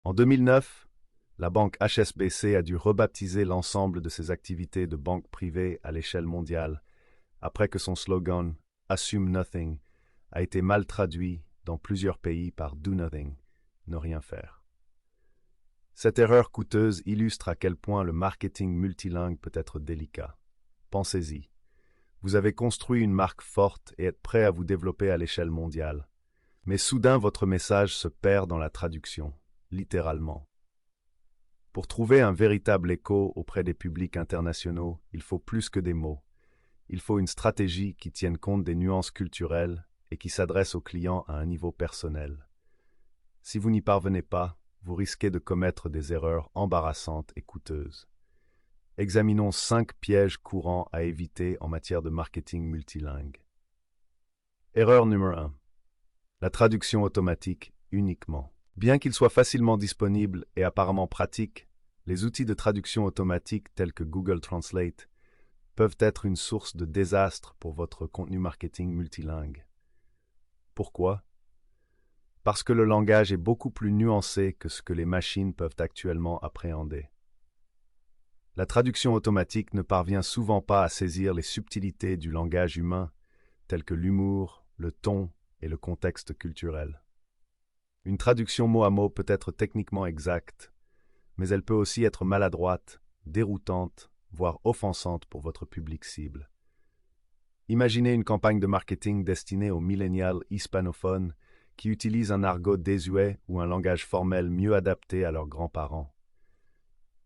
En 2009, la banque HSBC a dû rebaptiser l'ensemble de ses activités de banque privée à l'échelle mondiale, après que son slogan Assume Nothing a été mal traduit dans plusieurs pays par Do Nothing, ne rien faire. Cette erreur coûteuse illustre à quel point le marketing multilingue peut être délicat. Pensez-y. Vous avez construit une marque forte et êtes prêt à vous développer à l'échelle mondiale. Mais soudain, votre message se perd dans la traduction, littéralement. Pour trouver un véritable écho auprès des publics internationaux, il faut plus que des mots. Il faut une stratégie qui tienne compte des nuances culturelles et qui s'adresse aux clients à un niveau personnel. Si vous n'y parvenez pas, vous risquez de commettre des erreurs embarrassantes et coûteuses. Examinons 5 pièges courants à éviter en matière de marketing multilingue. Erreur numéro 1. La traduction automatique uniquement. Bien qu'il soit facilement disponible et apparemment pratique, les outils de traduction automatique tels que Google Translate peuvent être une source de désastre pour votre contenu marketing multilingue. Pourquoi? Parce que le langage est beaucoup plus nuancé que ce que les machines peuvent actuellement appréhender. La traduction automatique ne parvient souvent pas à saisir les subtilités du langage humain, telles que l'humour, le ton et le contexte culturel. Une traduction mot à mot peut être techniquement exacte, mais elle peut aussi être maladroite, déroutante, voire offensante pour votre public cible. Imaginez une campagne de marketing destinée aux millénials hispanophones qui utilisent un argot désuet ou un langage formel mieux adapté à leurs grands-parents.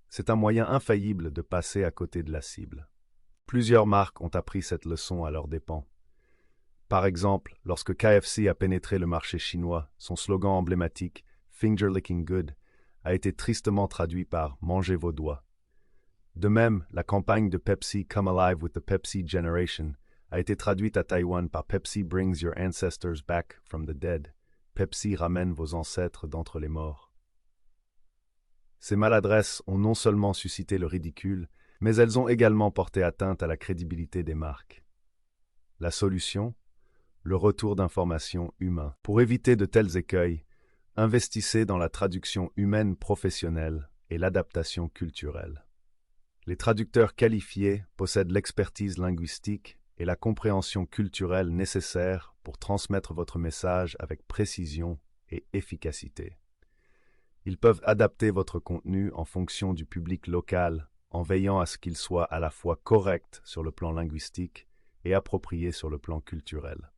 C'est un moyen infaillible de passer à côté de la cible. Plusieurs marques ont appris cette leçon à leurs dépens. Par exemple, lorsque KFC a pénétré le marché chinois, son slogan emblématique « Finger Licking Good » a été tristement traduit par « Mangez vos doigts ». De même, la campagne de Pepsi « Come Alive with the Pepsi Generation » a été traduite à Taïwan par « Pepsi brings your ancestors back from the dead ». Pepsi ramène vos ancêtres d'entre les morts. Ces maladresses ont non seulement suscité le ridicule, mais elles ont également porté atteinte à la crédibilité des marques. La solution? Le retour d'informations humains. Pour éviter de tels écueils, investissez dans la traduction humaine professionnelle et l'adaptation culturelle. Les traducteurs qualifiés possèdent l'expertise linguistique et la compréhension culturelle nécessaires pour transmettre votre message avec précision et efficacité. Ils peuvent adapter votre contenu en fonction du public local, en veillant à ce qu'il soit à la fois correct sur le plan linguistique et approprié sur le plan culturel.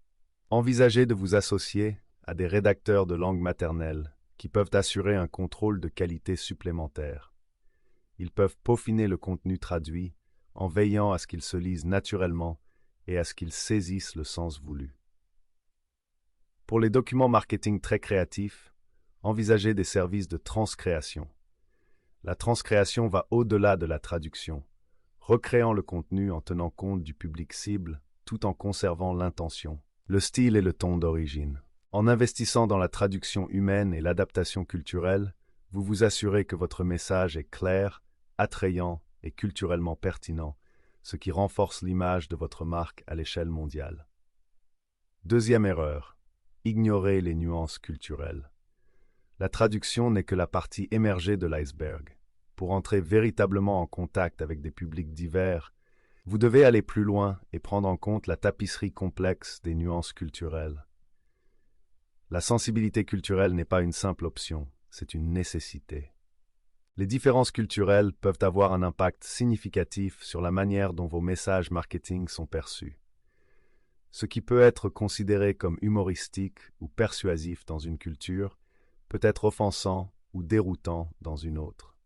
Envisagez de vous associer à des rédacteurs de langue maternelle qui peuvent assurer un contrôle de qualité supplémentaire. Ils peuvent peaufiner le contenu traduit en veillant à ce qu'il se lise naturellement et à ce qu'il saisisse le sens voulu. Pour les documents marketing très créatifs, envisagez des services de transcréation. La transcréation va au-delà de la traduction, recréant le contenu en tenant compte du public cible tout en conservant l'intention, le style et le ton d'origine. En investissant dans la traduction humaine et l'adaptation culturelle, vous vous assurez que votre message est clair, attrayant et culturellement pertinent, ce qui renforce l'image de votre marque à l'échelle mondiale. Deuxième erreur, ignorez les nuances culturelles. La traduction n'est que la partie émergée de l'iceberg. Pour entrer véritablement en contact avec des publics divers, vous devez aller plus loin et prendre en compte la tapisserie complexe des nuances culturelles. La sensibilité culturelle n'est pas une simple option, c'est une nécessité. Les différences culturelles peuvent avoir un impact significatif sur la manière dont vos messages marketing sont perçus. Ce qui peut être considéré comme humoristique ou persuasif dans une culture peut être offensant ou déroutant dans une autre.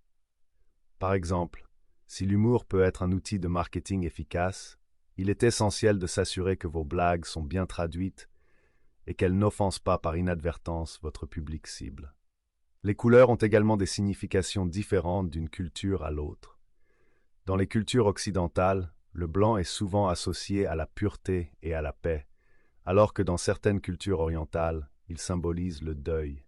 Par exemple, si l'humour peut être un outil de marketing efficace, il est essentiel de s'assurer que vos blagues sont bien traduites et qu'elles n'offensent pas par inadvertance votre public cible. Les couleurs ont également des significations différentes d'une culture à l'autre. Dans les cultures occidentales, le blanc est souvent associé à la pureté et à la paix, alors que dans certaines cultures orientales, il symbolise le deuil.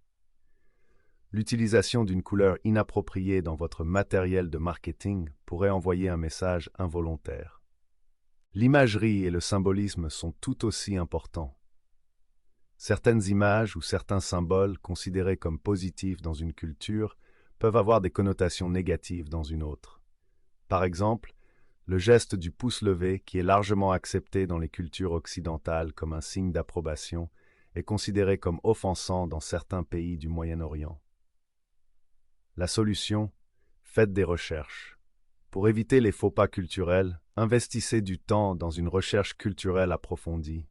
L'utilisation d'une couleur inappropriée dans votre matériel de marketing pourrait envoyer un message involontaire. L'imagerie et le symbolisme sont tout aussi importants. Certaines images ou certains symboles considérés comme positifs dans une culture peuvent avoir des connotations négatives dans une autre. Par exemple, le geste du pouce levé, qui est largement accepté dans les cultures occidentales comme un signe d'approbation, est considéré comme offensant dans certains pays du Moyen-Orient. La solution: faites des recherches. Pour éviter les faux pas culturels, investissez du temps dans une recherche culturelle approfondie.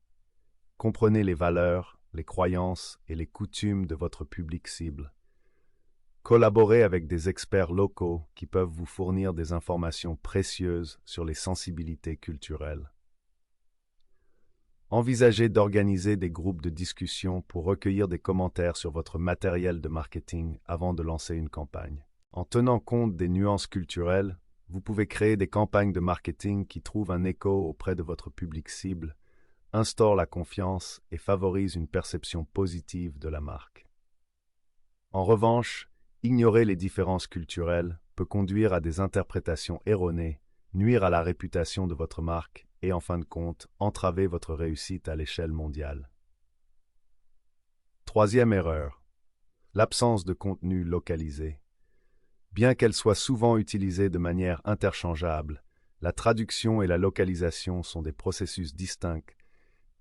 Comprenez les valeurs, les croyances et les coutumes de votre public cible. Collaborez avec des experts locaux qui peuvent vous fournir des informations précieuses sur les sensibilités culturelles. Envisagez d'organiser des groupes de discussion pour recueillir des commentaires sur votre matériel de marketing avant de lancer une campagne. En tenant compte des nuances culturelles, vous pouvez créer des campagnes de marketing qui trouvent un écho auprès de votre public cible, instaurent la confiance et favorisent une perception positive de la marque. En revanche, ignorer les différences culturelles peut conduire à des interprétations erronées, nuire à la réputation de votre marque et, en fin de compte, entraver votre réussite à l'échelle mondiale. Troisième erreur: l'absence de contenu localisé. Bien qu'elle soit souvent utilisée de manière interchangeable, la traduction et la localisation sont des processus distincts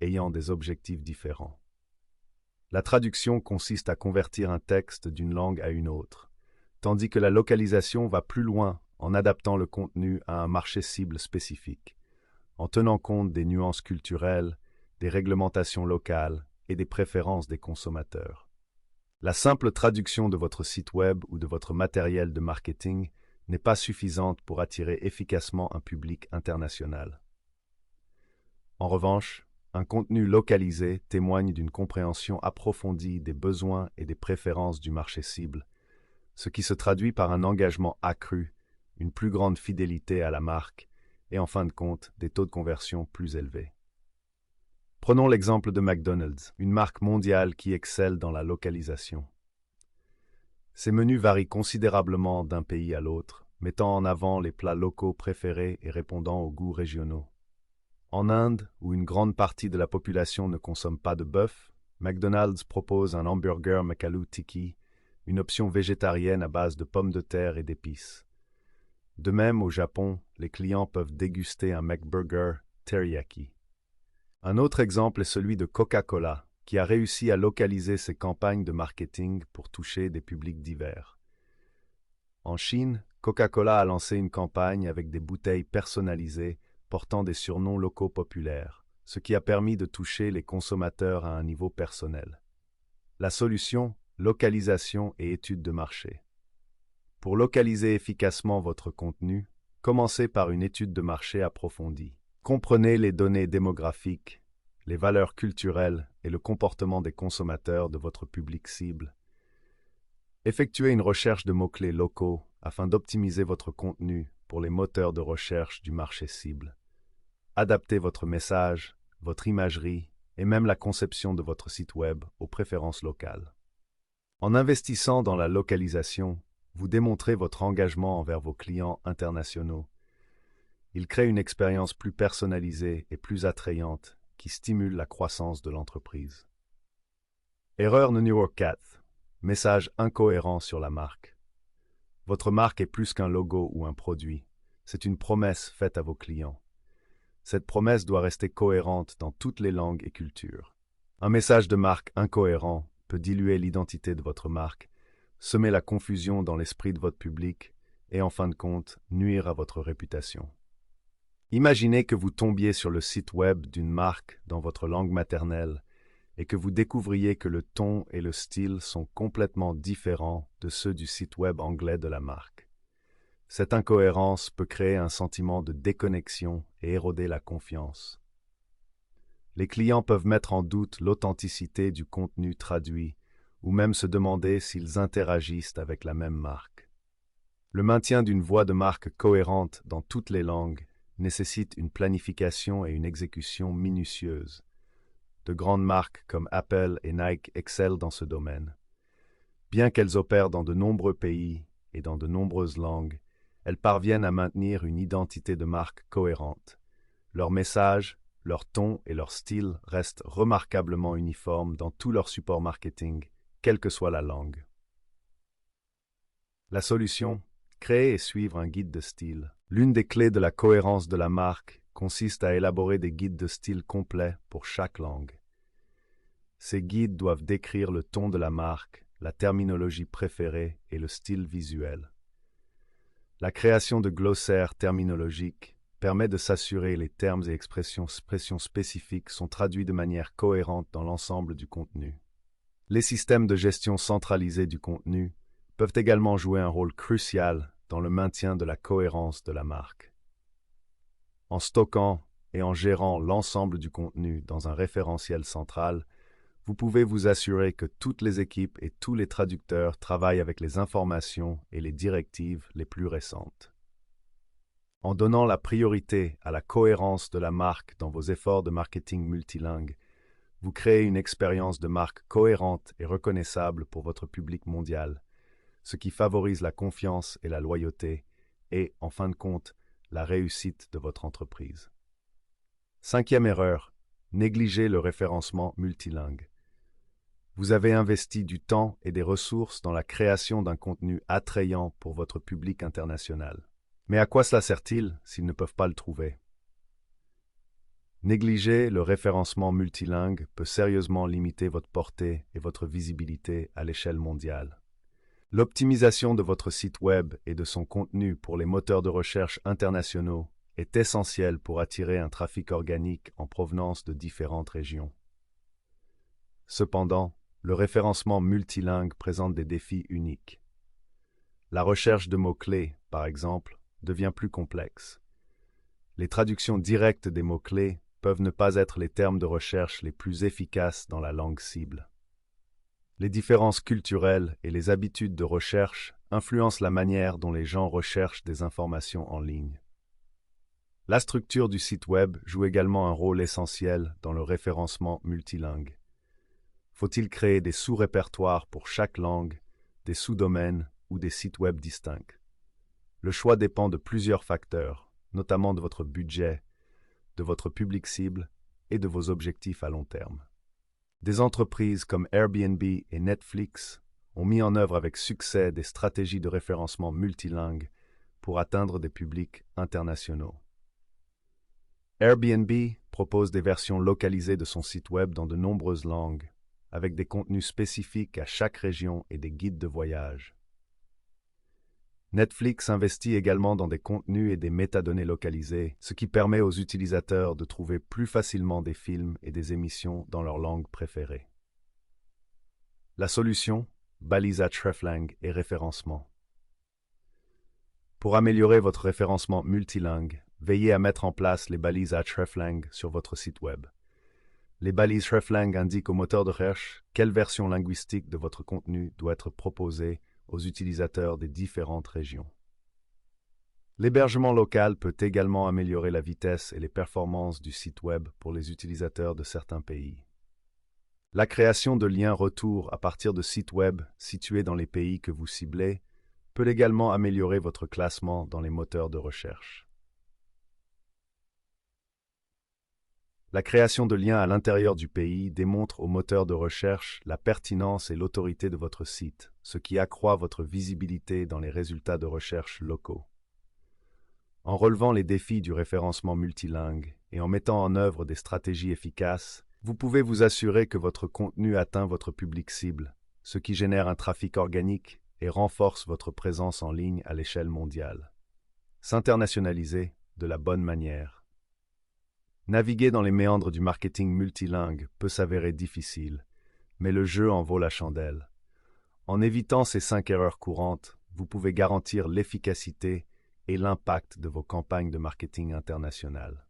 ayant des objectifs différents. La traduction consiste à convertir un texte d'une langue à une autre, tandis que la localisation va plus loin en adaptant le contenu à un marché cible spécifique, en tenant compte des nuances culturelles, des réglementations locales et des préférences des consommateurs. La simple traduction de votre site web ou de votre matériel de marketing n'est pas suffisante pour attirer efficacement un public international. En revanche, un contenu localisé témoigne d'une compréhension approfondie des besoins et des préférences du marché cible, ce qui se traduit par un engagement accru, une plus grande fidélité à la marque et, en fin de compte, des taux de conversion plus élevés. Prenons l'exemple de McDonald's, une marque mondiale qui excelle dans la localisation. Ces menus varient considérablement d'un pays à l'autre, mettant en avant les plats locaux préférés et répondant aux goûts régionaux. En Inde, où une grande partie de la population ne consomme pas de bœuf, McDonald's propose un hamburger Makalu Tikki, une option végétarienne à base de pommes de terre et d'épices. De même, au Japon, les clients peuvent déguster un McBurger Teriyaki. Un autre exemple est celui de Coca-Cola, qui a réussi à localiser ses campagnes de marketing pour toucher des publics divers. En Chine, Coca-Cola a lancé une campagne avec des bouteilles personnalisées portant des surnoms locaux populaires, ce qui a permis de toucher les consommateurs à un niveau personnel. La solution: localisation et étude de marché. Pour localiser efficacement votre contenu, commencez par une étude de marché approfondie. Comprenez les données démographiques, les valeurs culturelles et le comportement des consommateurs de votre public cible. Effectuez une recherche de mots-clés locaux afin d'optimiser votre contenu pour les moteurs de recherche du marché cible. Adaptez votre message, votre imagerie et même la conception de votre site web aux préférences locales. En investissant dans la localisation, vous démontrez votre engagement envers vos clients internationaux. Il crée une expérience plus personnalisée et plus attrayante qui stimule la croissance de l'entreprise. Erreur numéro 4. Message incohérent sur la marque. Votre marque est plus qu'un logo ou un produit. C'est une promesse faite à vos clients. Cette promesse doit rester cohérente dans toutes les langues et cultures. Un message de marque incohérent peut diluer l'identité de votre marque, semer la confusion dans l'esprit de votre public et, en fin de compte, nuire à votre réputation. Imaginez que vous tombiez sur le site web d'une marque dans votre langue maternelle et que vous découvriez que le ton et le style sont complètement différents de ceux du site web anglais de la marque. Cette incohérence peut créer un sentiment de déconnexion et éroder la confiance. Les clients peuvent mettre en doute l'authenticité du contenu traduit ou même se demander s'ils interagissent avec la même marque. Le maintien d'une voix de marque cohérente dans toutes les langues nécessite une planification et une exécution minutieuses. De grandes marques comme Apple et Nike excellent dans ce domaine. Bien qu'elles opèrent dans de nombreux pays et dans de nombreuses langues, elles parviennent à maintenir une identité de marque cohérente. Leur message, leur ton et leur style restent remarquablement uniformes dans tout leur support marketing, quelle que soit la langue. La solution: créer et suivre un guide de style. L'une des clés de la cohérence de la marque consiste à élaborer des guides de style complets pour chaque langue. Ces guides doivent décrire le ton de la marque, la terminologie préférée et le style visuel. La création de glossaires terminologiques permet de s'assurer que les termes et expressions spécifiques sont traduits de manière cohérente dans l'ensemble du contenu. Les systèmes de gestion centralisés du contenu peuvent également jouer un rôle crucial dans le maintien de la cohérence de la marque. En stockant et en gérant l'ensemble du contenu dans un référentiel central, vous pouvez vous assurer que toutes les équipes et tous les traducteurs travaillent avec les informations et les directives les plus récentes. En donnant la priorité à la cohérence de la marque dans vos efforts de marketing multilingue, vous créez une expérience de marque cohérente et reconnaissable pour votre public mondial, ce qui favorise la confiance et la loyauté et, en fin de compte, la réussite de votre entreprise. Cinquième erreur, négligez le référencement multilingue. Vous avez investi du temps et des ressources dans la création d'un contenu attrayant pour votre public international. Mais à quoi cela sert-il s'ils ne peuvent pas le trouver? Négliger le référencement multilingue peut sérieusement limiter votre portée et votre visibilité à l'échelle mondiale. L'optimisation de votre site web et de son contenu pour les moteurs de recherche internationaux est essentielle pour attirer un trafic organique en provenance de différentes régions. Cependant, le référencement multilingue présente des défis uniques. La recherche de mots-clés, par exemple, devient plus complexe. Les traductions directes des mots-clés peuvent ne pas être les termes de recherche les plus efficaces dans la langue cible. Les différences culturelles et les habitudes de recherche influencent la manière dont les gens recherchent des informations en ligne. La structure du site web joue également un rôle essentiel dans le référencement multilingue. Faut-il créer des sous-répertoires pour chaque langue, des sous-domaines ou des sites web distincts? Le choix dépend de plusieurs facteurs, notamment de votre budget, de votre public cible et de vos objectifs à long terme. Des entreprises comme Airbnb et Netflix ont mis en œuvre avec succès des stratégies de référencement multilingue pour atteindre des publics internationaux. Airbnb propose des versions localisées de son site web dans de nombreuses langues, avec des contenus spécifiques à chaque région et des guides de voyage. Netflix investit également dans des contenus et des métadonnées localisées, ce qui permet aux utilisateurs de trouver plus facilement des films et des émissions dans leur langue préférée. La solution: balises hreflang et référencement. Pour améliorer votre référencement multilingue, veillez à mettre en place les balises hreflang sur votre site web. Les balises hreflang indiquent au moteur de recherche quelle version linguistique de votre contenu doit être proposée aux utilisateurs des différentes régions. L'hébergement local peut également améliorer la vitesse et les performances du site web pour les utilisateurs de certains pays. La création de liens retour à partir de sites web situés dans les pays que vous ciblez peut également améliorer votre classement dans les moteurs de recherche. La création de liens à l'intérieur du pays démontre aux moteurs de recherche la pertinence et l'autorité de votre site, ce qui accroît votre visibilité dans les résultats de recherche locaux. En relevant les défis du référencement multilingue et en mettant en œuvre des stratégies efficaces, vous pouvez vous assurer que votre contenu atteint votre public cible, ce qui génère un trafic organique et renforce votre présence en ligne à l'échelle mondiale. S'internationaliser de la bonne manière. Naviguer dans les méandres du marketing multilingue peut s'avérer difficile, mais le jeu en vaut la chandelle. En évitant ces 5 erreurs courantes, vous pouvez garantir l'efficacité et l'impact de vos campagnes de marketing international.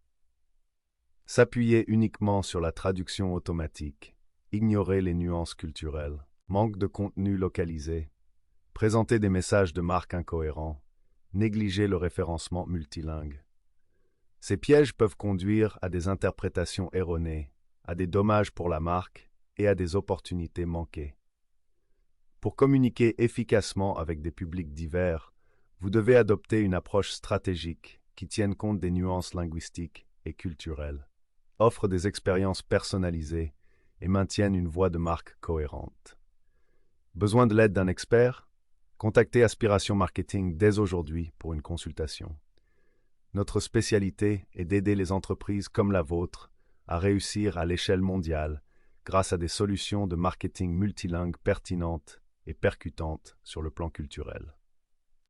S'appuyer uniquement sur la traduction automatique, ignorer les nuances culturelles, manque de contenu localisé, présenter des messages de marque incohérents, négliger le référencement multilingue. Ces pièges peuvent conduire à des interprétations erronées, à des dommages pour la marque et à des opportunités manquées. Pour communiquer efficacement avec des publics divers, vous devez adopter une approche stratégique qui tienne compte des nuances linguistiques et culturelles. offrent des expériences personnalisées et maintiennent une voix de marque cohérente. Besoin de l'aide d'un expert? Contactez Aspiration Marketing dès aujourd'hui pour une consultation. Notre spécialité est d'aider les entreprises comme la vôtre à réussir à l'échelle mondiale grâce à des solutions de marketing multilingues pertinentes et percutantes sur le plan culturel.